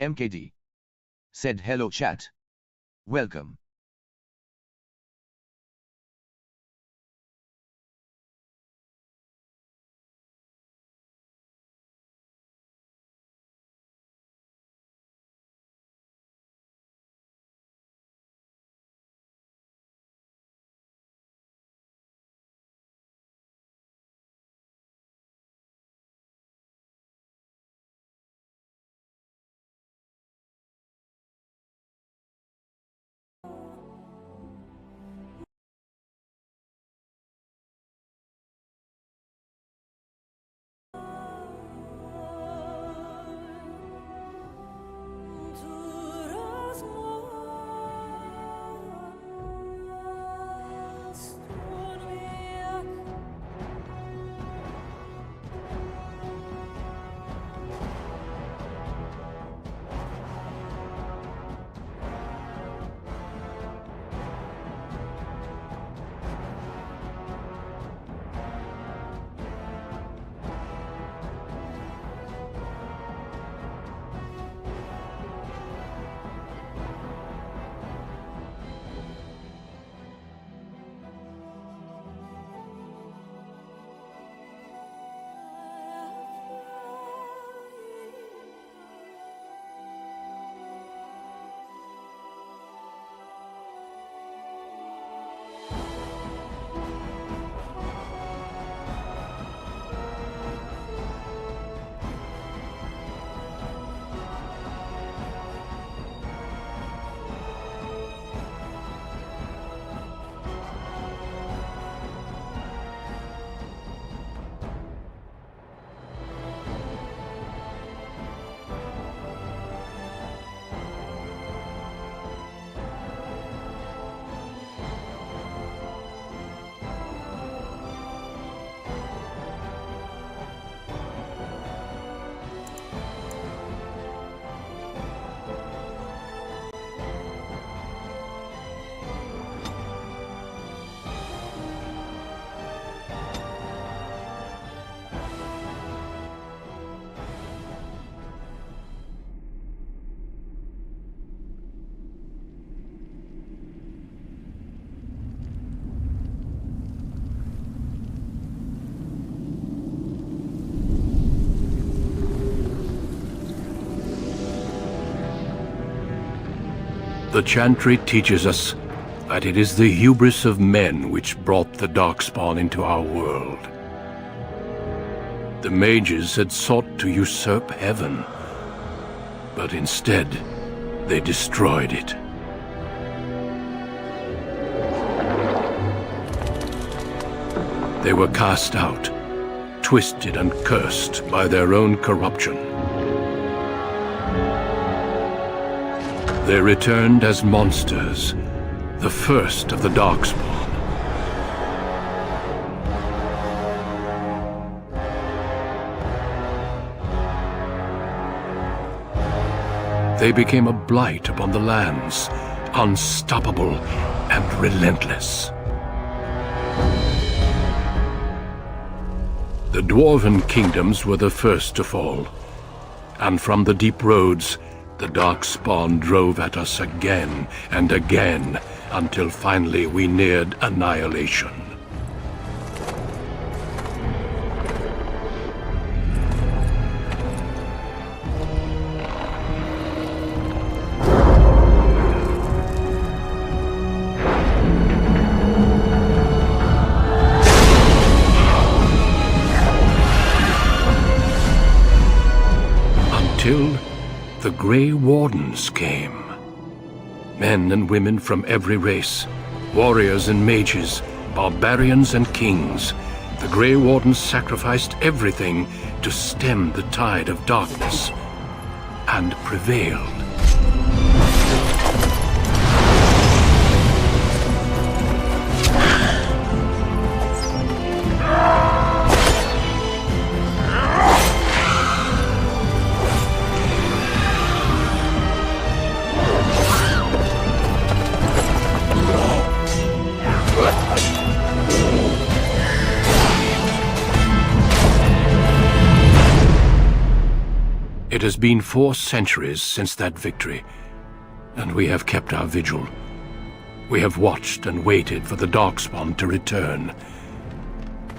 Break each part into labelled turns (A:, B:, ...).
A: MKD said hello chat. Welcome.
B: The Chantry teaches us that it is the hubris of men which brought the Darkspawn into our world. The mages had sought to usurp heaven, but instead they destroyed it. They were cast out, twisted and cursed by their own corruption. They returned as monsters, the first of the Darkspawn. They became a blight upon the lands, unstoppable and relentless. The Dwarven kingdoms were the first to fall, and from the deep roads, the Darkspawn drove at us again and again, until finally we neared annihilation. Until the Grey Wardens came. Men and women from every race, warriors and mages, barbarians and kings. The Grey Wardens sacrificed everything to stem the tide of darkness, and prevailed. It has been 4 centuries since that victory, and we have kept our vigil. We have watched and waited for the Darkspawn to return.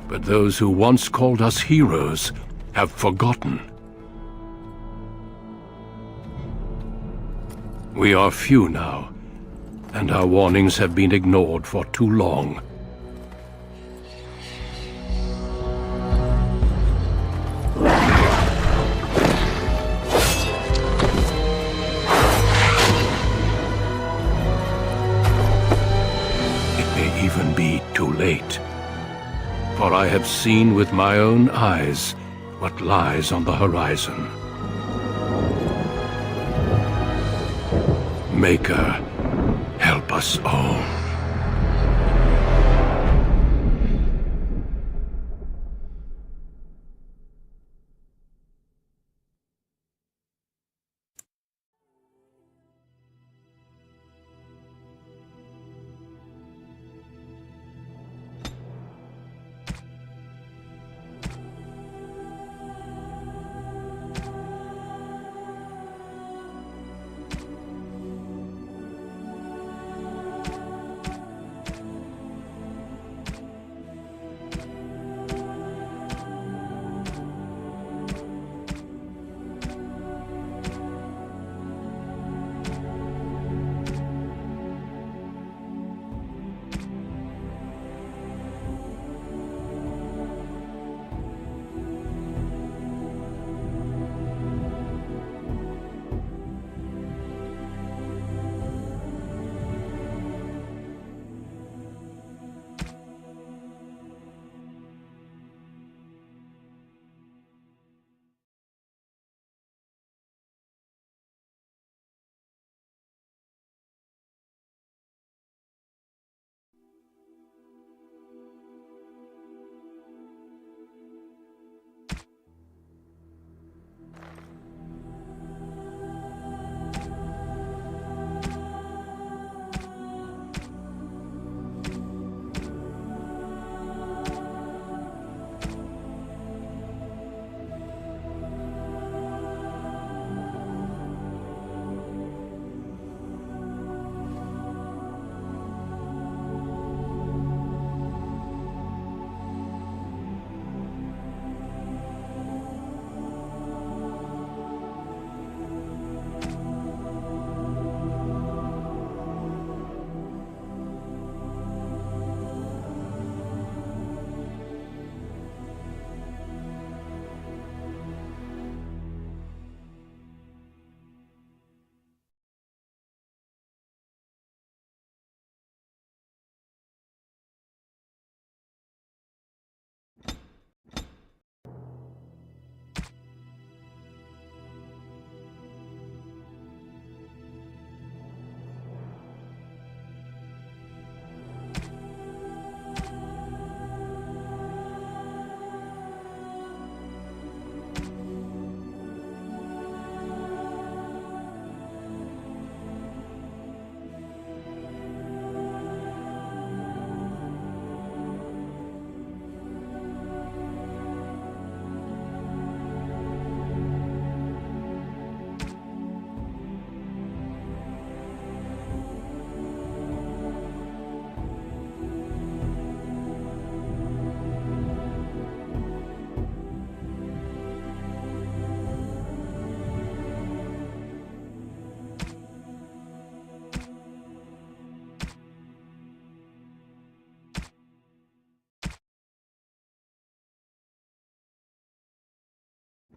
B: But those who once called us heroes have forgotten. We are few now, and our warnings have been ignored for too long. Even be too late. For I have seen with my own eyes what lies on the horizon. Maker, help us all.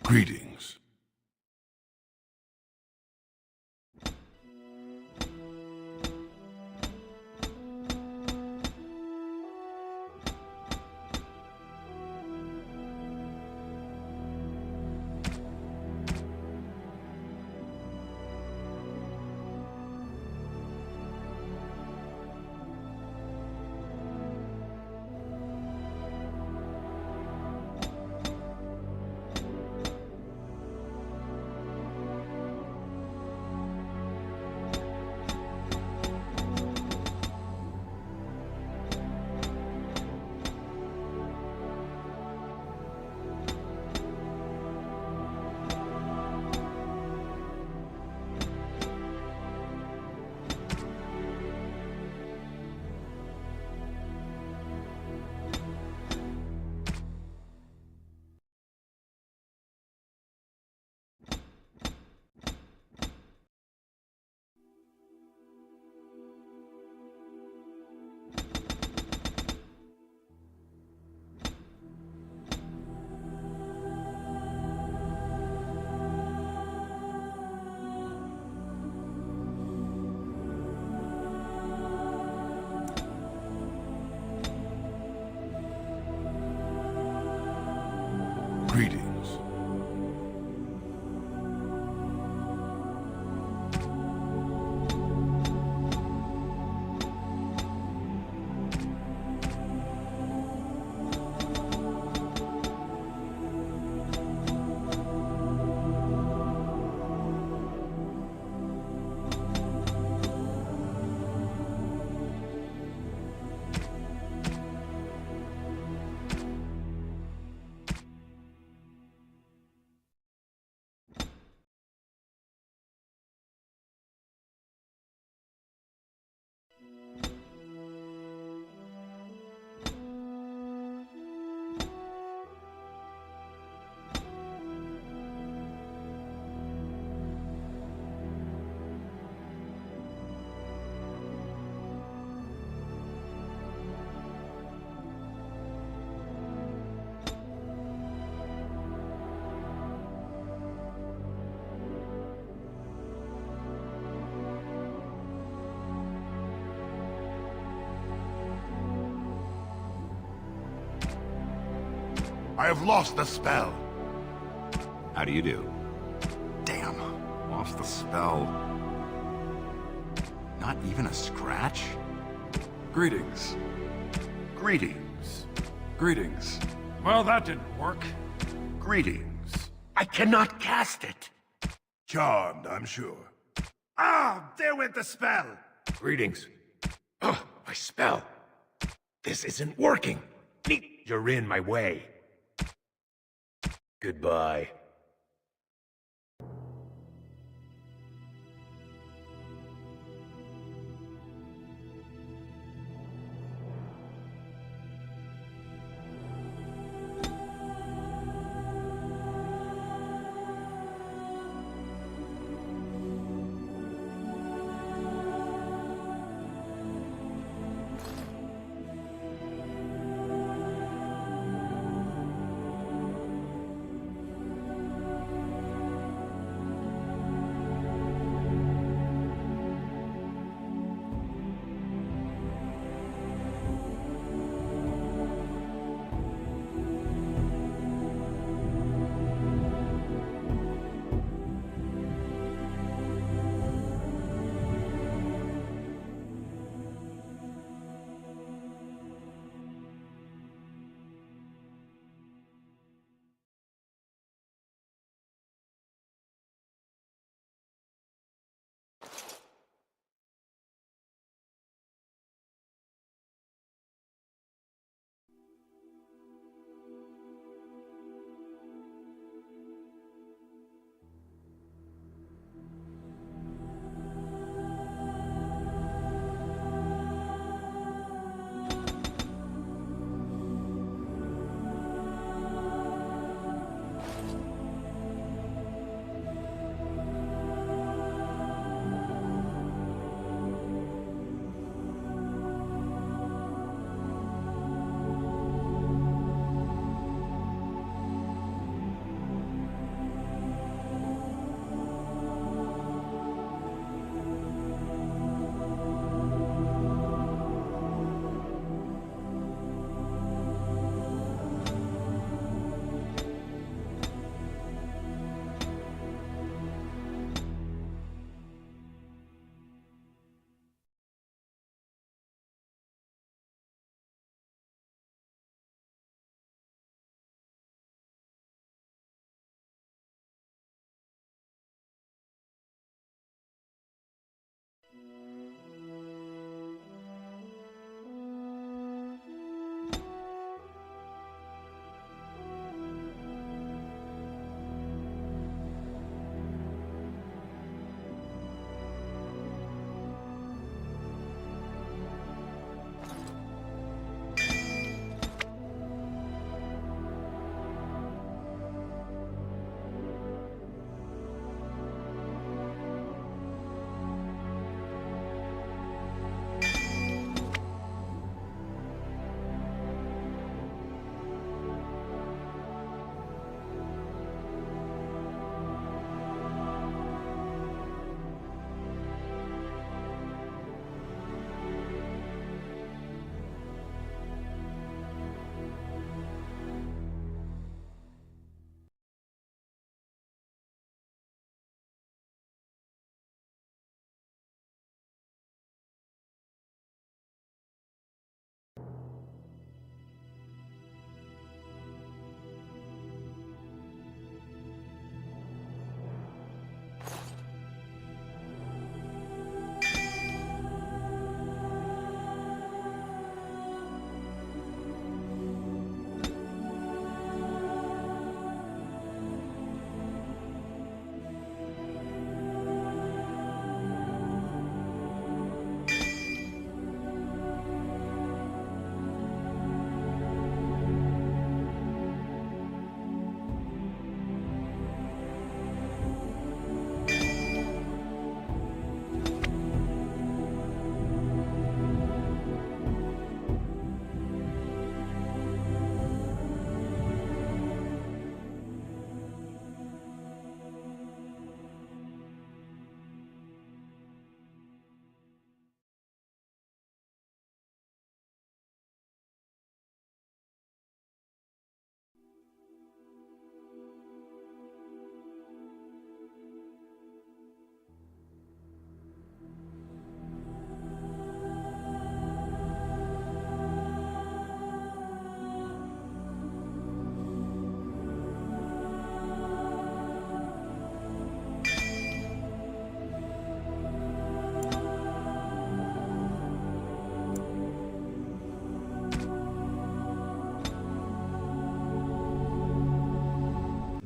C: Greetings. Greetings. I have lost the spell.
D: How do you do?
C: Damn, lost the spell.
D: Not even a scratch?
C: Greetings. Greetings. Greetings. Well, that didn't work. Greetings. I cannot cast it. Charmed, I'm sure. Ah, there went the spell.
E: Greetings. Oh, my spell. This isn't working. You're in my way. Goodbye.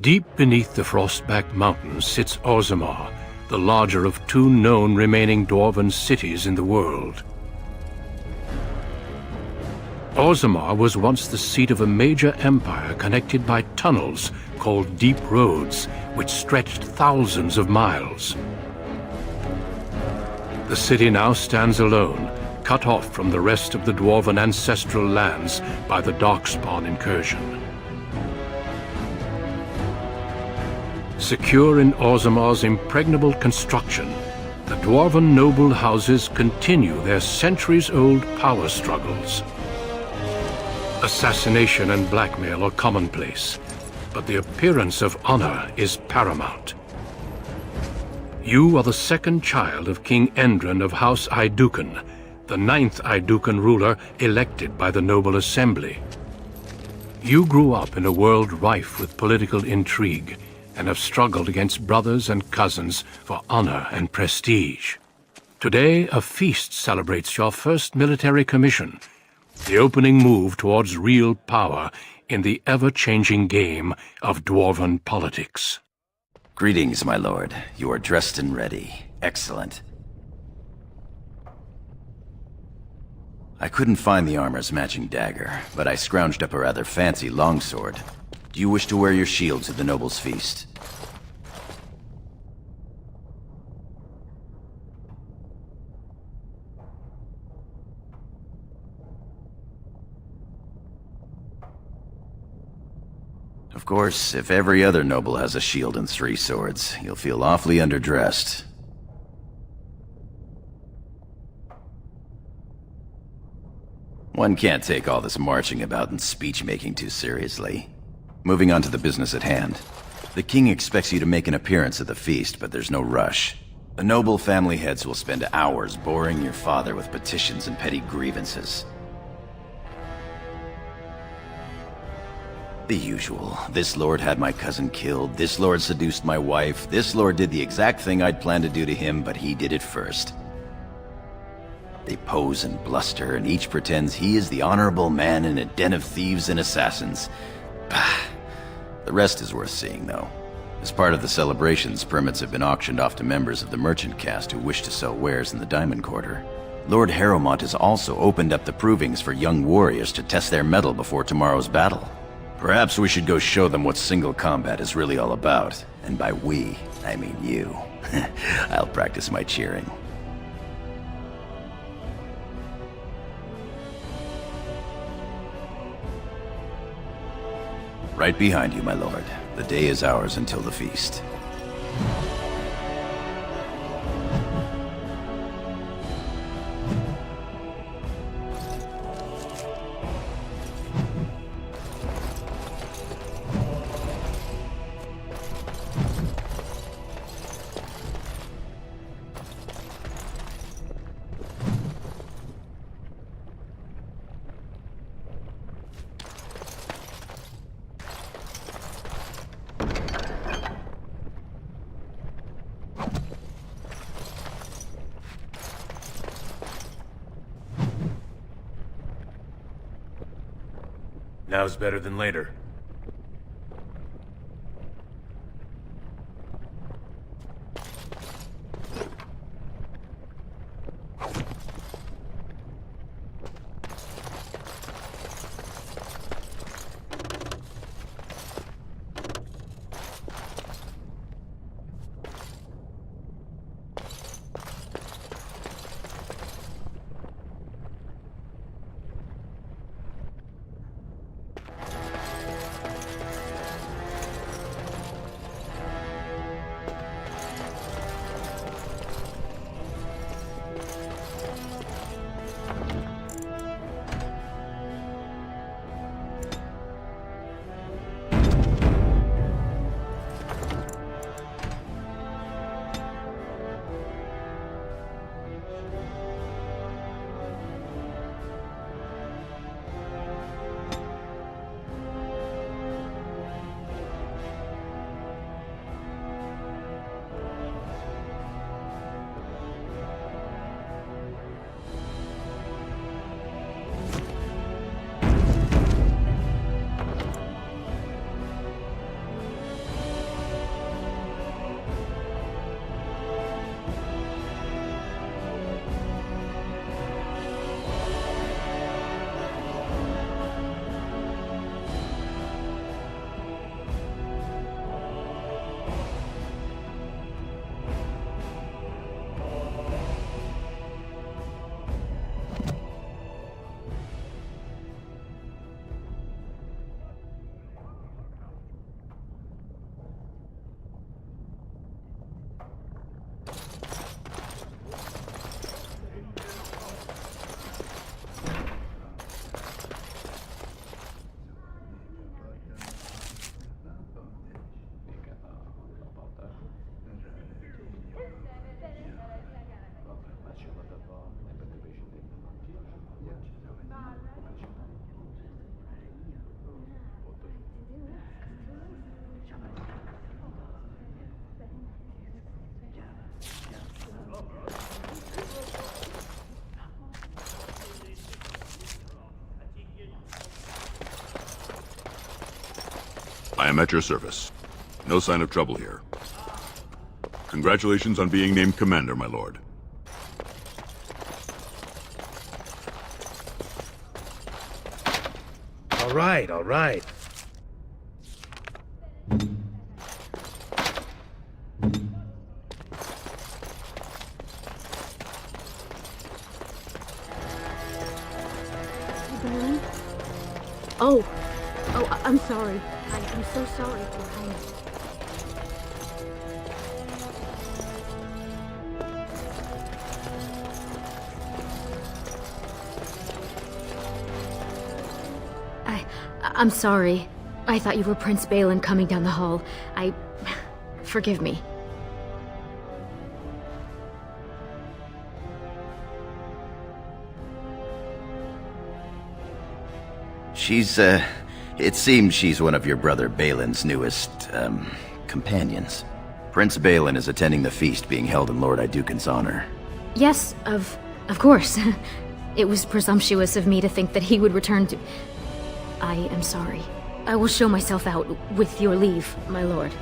B: Deep beneath the Frostback Mountains sits Orzammar, the larger of two known remaining dwarven cities in the world. Orzammar was once the seat of a major empire connected by tunnels called Deep Roads, which stretched thousands of miles. The city now stands alone, cut off from the rest of the dwarven ancestral lands by the Darkspawn incursion. Secure in Orzammar's impregnable construction, the dwarven noble houses continue their centuries-old power struggles. Assassination and blackmail are commonplace, but the appearance of honor is paramount. You are the second child of King Endren of House Aeducan, the 9th Aeducan ruler elected by the Noble Assembly. You grew up in a world rife with political intrigue, and have struggled against brothers and cousins for honor and prestige. Today, a feast celebrates your first military commission, the opening move towards real power in the ever-changing game of dwarven politics.
D: Greetings, my lord. You are dressed and ready. Excellent. I couldn't find the armor's matching dagger, but I scrounged up a rather fancy longsword. Do you wish to wear your shield to the noble's feast? Of course, if every other noble has a shield and 3 swords, you'll feel awfully underdressed. One can't take all this marching about and speech-making too seriously. Moving on to the business at hand. The king expects you to make an appearance at the feast, but there's no rush. The noble family heads will spend hours boring your father with petitions and petty grievances. The usual. This lord had my cousin killed, this lord seduced my wife, this lord did the exact thing I'd planned to do to him, but he did it first. They pose and bluster, and each pretends he is the honorable man in a den of thieves and assassins. Bah. The rest is worth seeing, though. As part of the celebrations, permits have been auctioned off to members of the merchant caste who wish to sell wares in the Diamond Quarter. Lord Harrowmont has also opened up the provings for young warriors to test their mettle before tomorrow's battle. Perhaps we should go show them what single combat is really all about. And by we, I mean you. I'll practice my cheering. Right behind you, my lord. The day is ours until the feast.
E: Now's better than later.
C: I am at your service. No sign of trouble here. Congratulations on being named commander, my lord.
E: All right, all right.
F: Balin? Oh, I'm sorry. I'm so sorry, Your Highness. I'm sorry. I thought you were Prince Balin coming down the hall. Forgive me.
D: It seems she's one of your brother Balin's newest, companions. Prince Balin is attending the feast being held in Lord Iduken's honor.
F: Yes, of Of course. It was presumptuous of me to think that he would return to... I am sorry. I will show myself out, with your leave, my lord.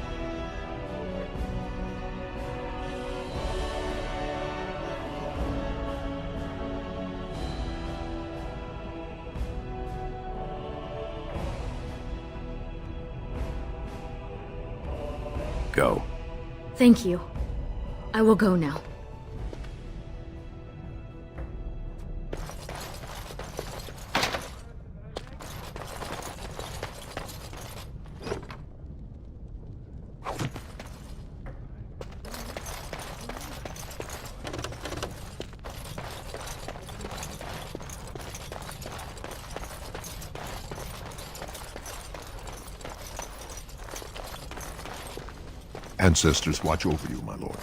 D: Go.
F: Thank you. I will go now.
C: Ancestors watch over you, my lord.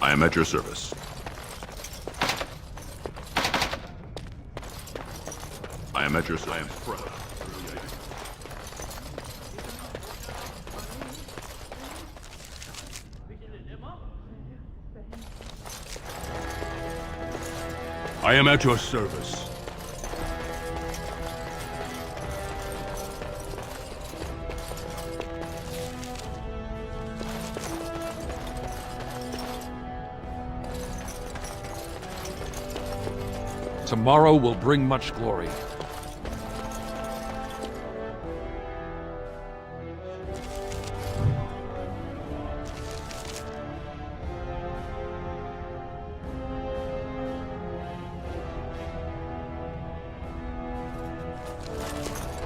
C: I am at your service. I am at your service. I am proud.
E: I am at your service.
G: Tomorrow will bring much glory.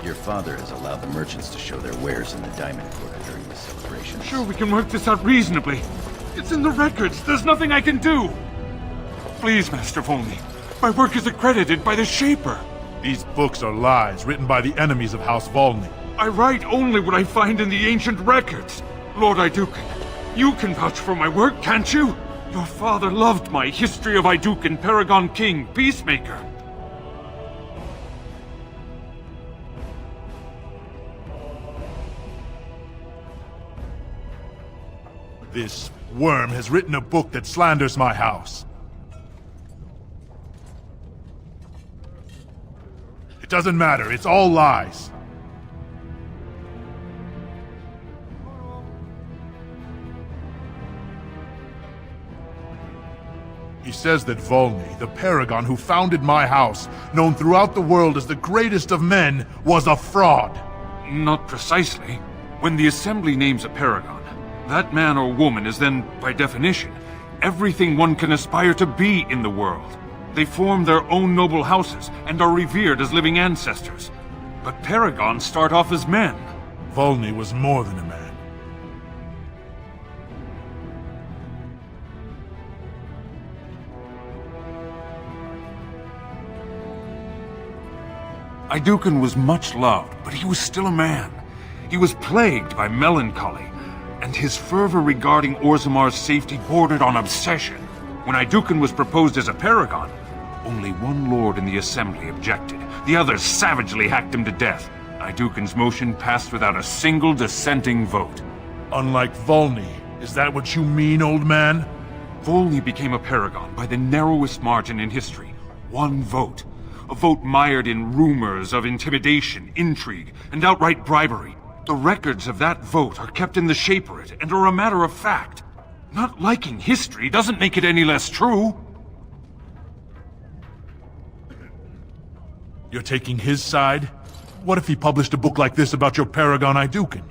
D: Your father has allowed the merchants to show their wares in the Diamond Quarter during the celebration.
H: Sure, we can work this out reasonably. It's in the records. There's nothing I can do. Please, Master Volney. My work is accredited by the Shaper.
I: These books are lies written by the enemies of House Volney.
H: I write only what I find in the ancient records. Lord Aeducan, you can vouch for my work, can't you? Your father loved my History of Aeducan, Paragon King, Peacemaker.
I: This worm has written a book that slanders my house. It doesn't matter, it's all lies. He says that Volney, the Paragon who founded my house, known throughout the world as the greatest of men, was a fraud.
H: Not precisely. When the Assembly names a Paragon, that man or woman is then, by definition, everything one can aspire to be in the world. They form their own noble houses and are revered as living ancestors. But Paragons start off as men.
I: Volney was more than a man.
H: Aeducan was much loved, but he was still a man. He was plagued by melancholy, and his fervor regarding Orzammar's safety bordered on obsession. When Aeducan was proposed as a Paragon, only one lord in the Assembly objected. The others savagely hacked him to death. Aeducan's motion passed without a single dissenting vote.
I: Unlike Volney, is that what you mean, old man?
H: Volney became a Paragon by the narrowest margin in history. One vote. A vote mired in rumors of intimidation, intrigue, and outright bribery. The records of that vote are kept in the Shaperate and are a matter of fact. Not liking history doesn't make it any less true.
I: You're taking his side? What if he published a book like this about your Paragon Aeducan?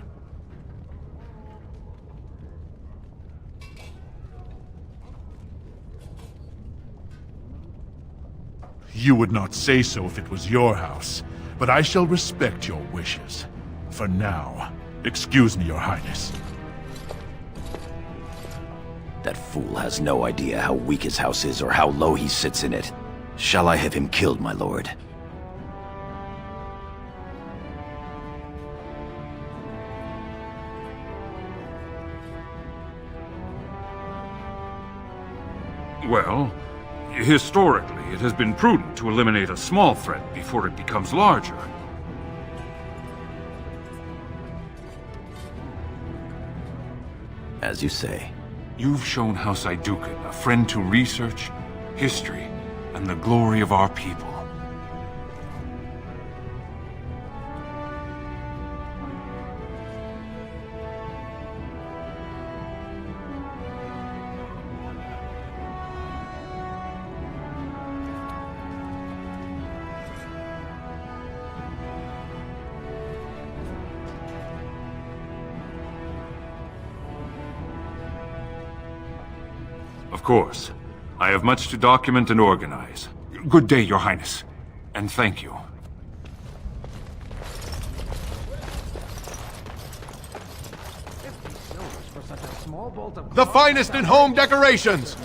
I: You would not say so if it was your house, but I shall respect your wishes. For now, excuse me, Your Highness.
D: That fool has no idea how weak his house is or how low he sits in it. Shall I have him killed, my lord?
H: Well, historically, it has been prudent to eliminate a small threat before it becomes larger.
D: As you say.
H: You've shown House Iduken a friend to research, history, and the glory of our people. Of course. I have much to document and organize. Good day, Your Highness. And thank you.
E: The finest in home decorations!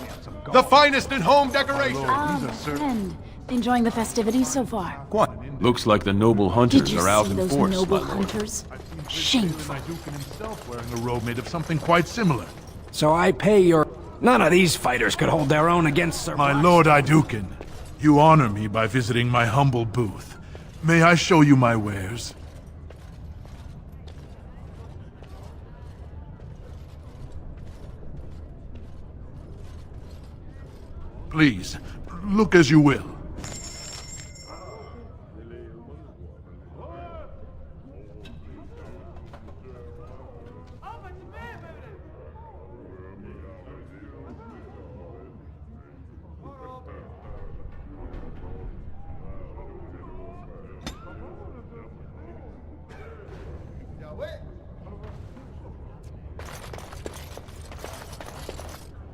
E: The finest in home decorations!
J: Friend, enjoying the festivities so far?
E: What?
G: Looks like the noble
J: Did
G: hunters
J: you
G: are out
J: see
G: in
J: those
G: force,
J: noble
G: my lord.
J: hunters? Shameful.
I: Iduken himself wearing a robe made of something quite similar.
K: So I pay your... None of these fighters could hold their own against Sir
I: My
K: Black.
I: Lord Iduken, you honor me by visiting my humble booth. May I show you my wares? Please, look as you will.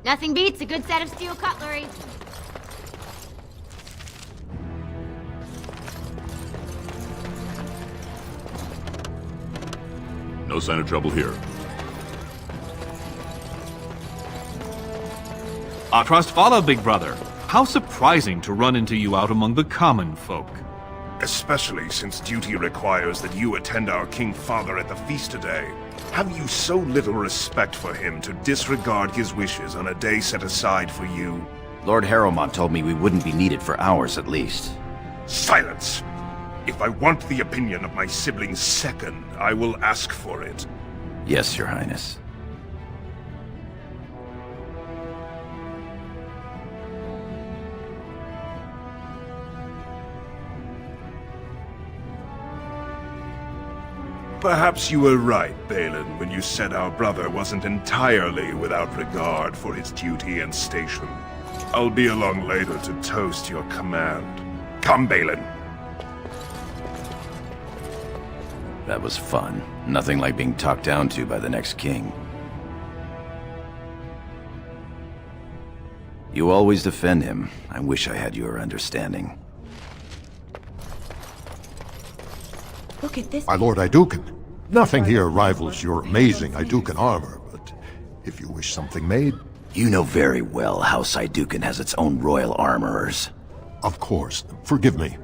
F: Nothing beats a good set of steel cutlery.
C: No sign of trouble here.
L: Our trust follow, big brother. How surprising to run into you out among the common folk.
E: Especially since duty requires that you attend our King Father at the feast today. Have you so little respect for him to disregard his wishes on a day set aside for you?
D: Lord Harrowmont told me we wouldn't be needed for hours at least.
E: Silence! If I want the opinion of my sibling's second, I will ask for it.
D: Yes, Your Highness.
E: Perhaps you were right, Balin, when you said our brother wasn't entirely without regard for his duty and station. I'll be along later to toast your command. Come, Balin.
D: That was fun. Nothing like being talked down to by the next king. You always defend him. I wish I had your understanding.
J: Look at this.
M: My Lord Iduken, nothing here rivals your amazing Iduken armor, but if you wish something made...
D: You know very well House Iduken has its own royal armorers.
M: Of course. Forgive me.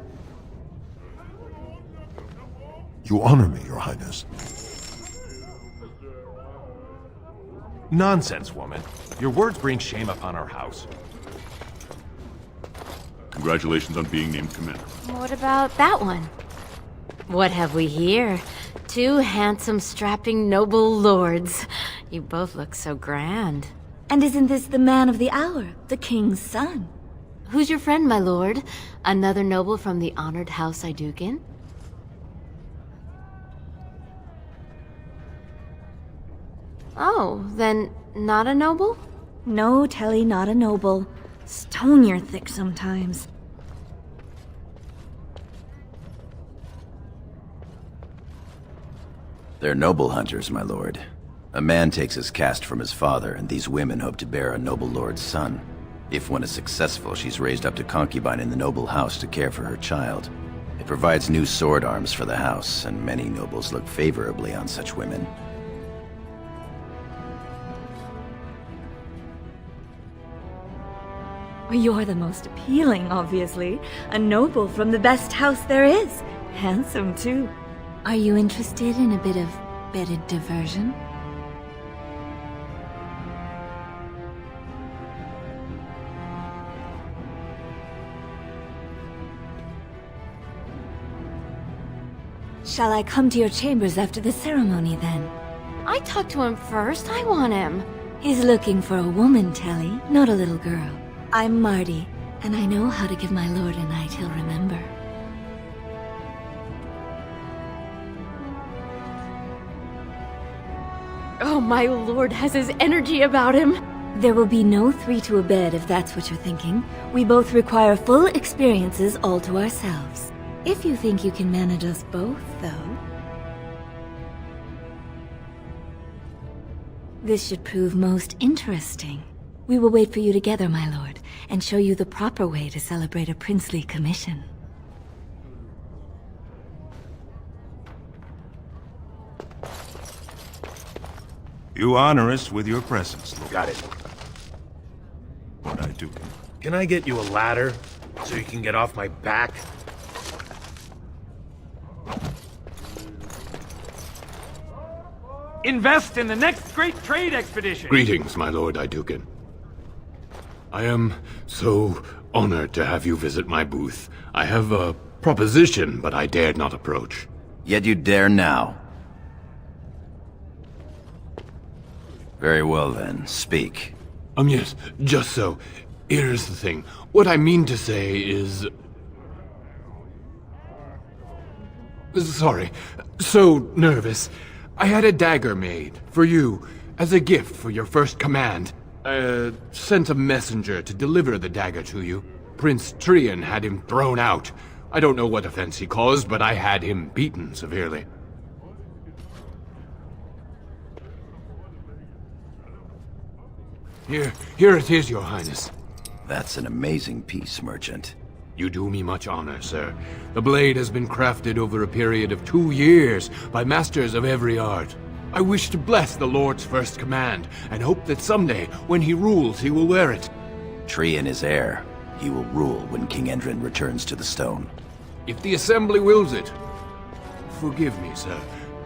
M: You honor me, Your Highness.
E: Nonsense, woman. Your words bring shame upon our house.
C: Congratulations on being named commander.
F: What about that one? What have we here? Two handsome, strapping, noble lords. You both look so grand.
J: And isn't this the man of the hour, the king's son?
F: Who's your friend, my lord? Another noble from the honored House Iduken? Oh, then not a noble?
J: No, Telly, not a noble. Stone you're thick sometimes.
D: They're noble hunters, my lord. A man takes his caste from his father, and these women hope to bear a noble lord's son. If one is successful, she's raised up to concubine in the noble house to care for her child. It provides new sword arms for the house, and many nobles look favorably on such women.
J: You're the most appealing, obviously. A noble from the best house there is. Handsome, too. Are you interested in a bit of bedded diversion? Shall I come to your chambers after the ceremony, then?
F: I talked to him first. I want him.
J: He's looking for a woman, Telly, not a little girl. I'm Marty, and I know how to give my lord a night he'll remember.
F: Oh, my lord has his energy about him.
J: There will be no 3 to a bed if that's what you're thinking. We both require full experiences all to ourselves. If you think you can manage us both, though. This should prove most interesting. We will wait for you together, my lord, and show you the proper way to celebrate a princely commission.
E: You honor us with your presence, Lord.
K: Got it.
E: Lord I do.
K: Can I get you a ladder so you can get off my back?
G: Invest in the next great trade expedition!
B: Greetings, my lord Iduken. I am so honored to have you visit my booth. I have a proposition, but I dared not approach.
D: Yet you dare now. Very well then, speak.
B: Yes, just so. Here's the thing. What I mean to say is... Sorry. So nervous. I had a dagger made, for you, as a gift for your first command. Sent a messenger to deliver the dagger to you. Prince Trian had him thrown out. I don't know what offense he caused, but I had him beaten severely. Here it is, your highness.
D: That's an amazing piece, merchant.
B: You do me much honor, sir. The blade has been crafted over a period of 2 years by masters of every art. I wish to bless the Lord's first command, and hope that someday, when he rules, he will wear it.
D: Trian is heir. He will rule when King Endrin returns to the stone.
B: If the Assembly wills it. Forgive me, sir,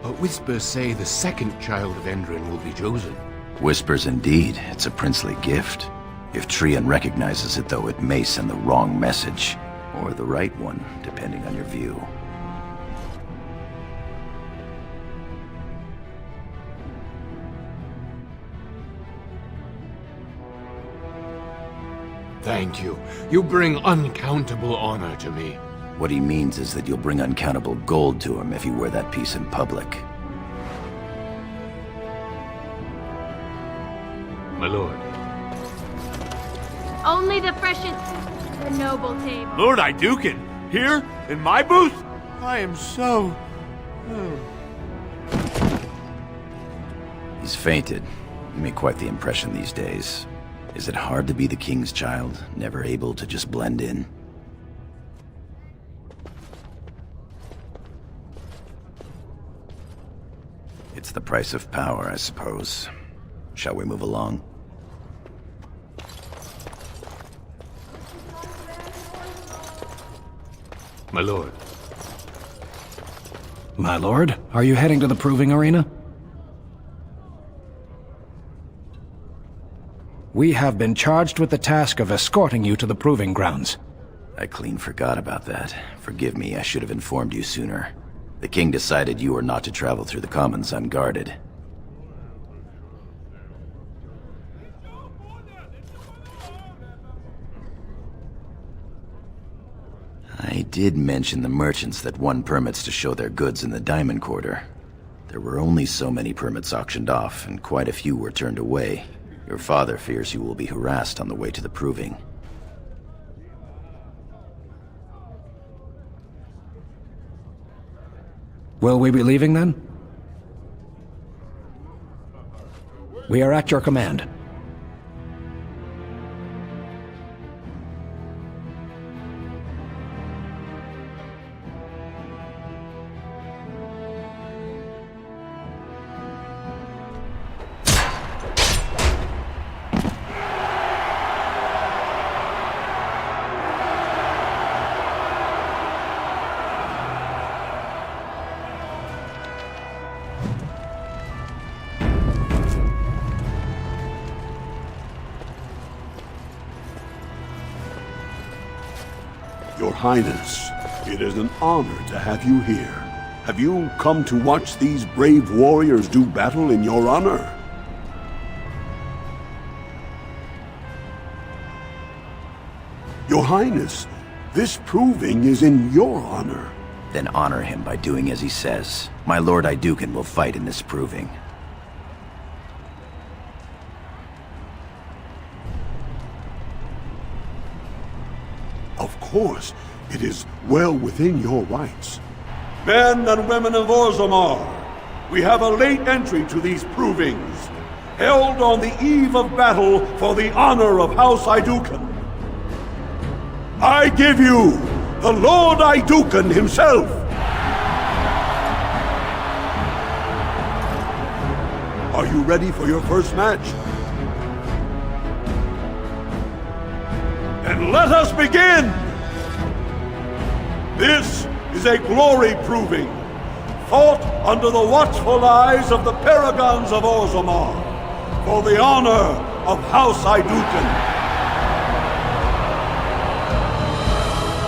B: but whispers say the second child of Endrin will be chosen.
D: Whispers indeed. It's a princely gift. If Trian recognizes it, though, it may send the wrong message. Or the right one, depending on your view.
B: Thank you. You bring uncountable honor to me.
D: What he means is that you'll bring uncountable gold to him if you wear that piece in public.
B: My lord.
F: Only the freshest, the noble table.
H: Lord Iduken, here in my booth? I am so...
D: He's fainted. You make quite the impression these days. Is it hard to be the king's child, never able to just blend in? It's the price of power, I suppose. Shall we move along?
B: My lord.
K: My lord, are you heading to the proving arena? We have been charged with the task of escorting you to the proving grounds.
D: I clean forgot about that. Forgive me, I should have informed you sooner. The king decided you were not to travel through the commons unguarded. I did mention the merchants that won permits to show their goods in the Diamond Quarter. There were only so many permits auctioned off, and quite a few were turned away. Your father fears you will be harassed on the way to the proving.
K: Will we be leaving then? We are at your command.
N: Your Highness, it is an honor to have you here. Have you come to watch these brave warriors do battle in your honor? Your Highness, this proving is in your honor.
D: Then honor him by doing as he says. My Lord Iduken will fight in this proving.
N: Of course, it is well within your rights. Men and women of Orzammar, we have a late entry to these provings, held on the eve of battle for the honor of House Iduken. I give you the Lord Iduken himself! Are you ready for your first match? Then let us begin! This is a glory proving, fought under the watchful eyes of the paragons of Orzammar, for the honor of House Iduken.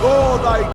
N: Lord